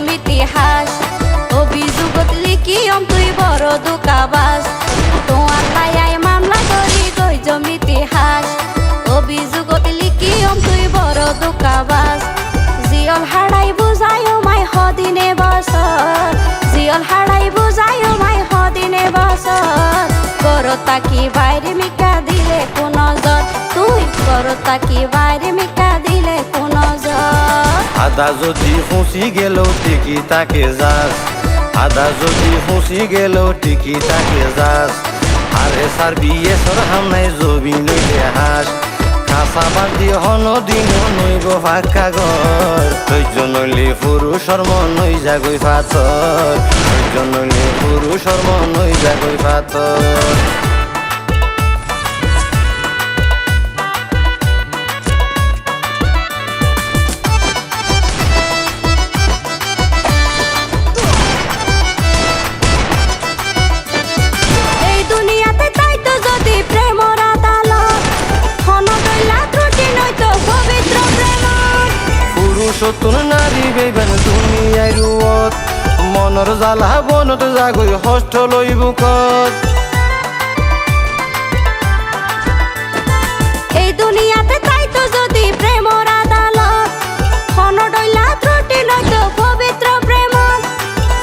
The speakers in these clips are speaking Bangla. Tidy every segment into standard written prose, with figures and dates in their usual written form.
গইজম ইতিহাস অভিযোগত লিখিয়ম তুই বড় দুকাবাস তোমার লাইয়াই মামলা করি গইজম ইতিহাস অভিযোগত লিখিয়ম তুই বড় দুকাবাস জিয়ল হারাই বুঝায়ো মাই হদিনে বছর জিয়ল হারাই বুঝায়ো মাই হদিনে বছর করতা কি বাইরে মিকা দিলে কোন জর তুই করতা কি বাইরে মিকা দিলে কোন জর আদা যদি ফুসি গেল টিকি তাকে যাস আদা যদি ফুসি গেল টিকি তাকে যাস আরে সার বিয়ে সর হামনাই জবি নইলে হাস খাসা বান্দি হন দিন নইব ফাঁকা ঘর ধৈর্য নইলে পুরুষর মন নই জাগই পাথর ধৈর্য নইলে পুরুষর মন নই জাগই পাথর সতুন নারী বেবেন দুনিয়ায় রুয়ত মনর জ্বালা বনত জাগই হষ্ট লই বুকত এই দুনিয়াতে তাই তো যদি প্রেমর আদালত হন ডইলা ত্রুটি নয়তো পবিত্র প্রেম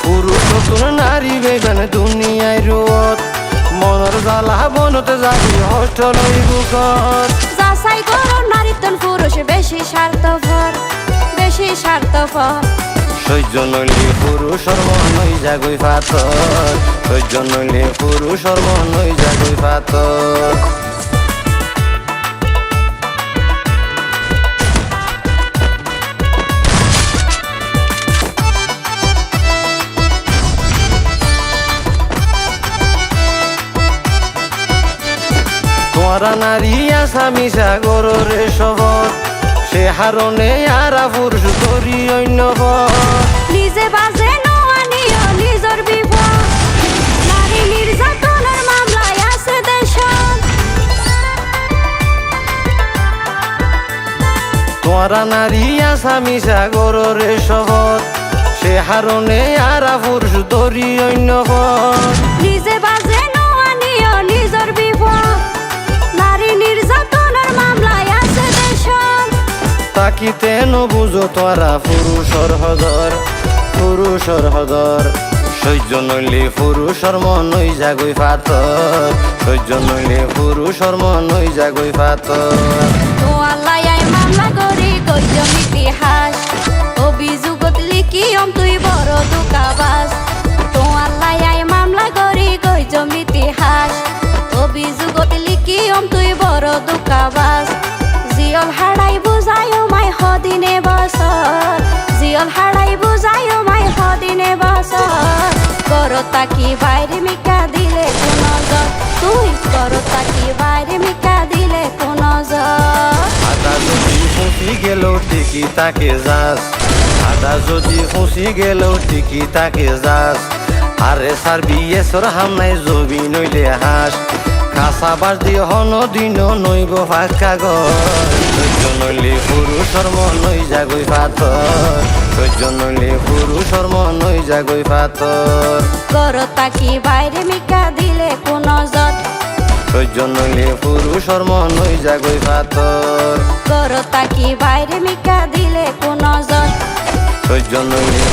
পুরুষ সতুন নারী বেবেন দুনিয়ায় রুয়ত মনর জ্বালা বনত জাগই হষ্ট লই বুকত যাচাই করো নারীতন পুরুষ বেশি স্বার্থপর বেশি স্বার্থপর সহ্য নইলে পুরুষর মন নই জাগই পাথর সহ্য নইলে পুরুষর মন নই জাগই পাথর তোরা নারী আসামি সাগরের শবর সে হারণে আরা পুরুষ করি অন্য নিজে বাজে নোয়ানিও নিজর বিপদ নারী নির্যাতনের মামলায় আছে দেশত তোরা নারী আসামি সাগরের শবর সে হারণে আরা পুরুষ ধরি অন্য নিজে বাজে নোয়ানিও নিজর বিপদ নারী নির্যাতনের মামলায় আছে দেশত তাকিতে নবুঝো তোরা পুরুষর হদর সহ্য নইলে পুরুষর মন নই জাগই পাথর সহ্য নইলে পুরুষর মন নই জাগই পাথর তোমার লাইয়াই মামলা করি গইজম ইতিহাস অভিযোগত লিখিয়ম তুই বড় দুকাবাস তোমার লাইয়াই মামলা করি গইজম ইতিহাস অভিযোগত লিখিয়ম তুই বড় দুকাবাস জিয়ল হারাই বুঝায়ো মাই হদিনে বছর জিয়ল হারাই বুঝায়ো মাই হদিনে বছর করতা কি বাইরে মিকা দিলে কোন জর তুই করতা কি বাইরে মিকা দিলে কোন জর আদা যদি ফুসি গেল টিকি তাকে যাস আদা যদি ফুসি গেল টিকি তাকে যাস আরে সার বিয়ে সর হামনাই জবি নইলে হাস খাসা বাস দিয়ে হন দিন নইব ফাঁকা ঘর ধৈর্য নইলে পুরুষর মন নই জাগই পাথর ধৈর্য নইলে পুরুষর মন নই জাগই পাথর করতা কি বাইরে মিকা দিলে কোন জর ধৈর্য নইলে পুরুষর মন নই জাগই পাথর করতা কি বাইরে মিকা দিলে কোন জর ধৈর্য নইলে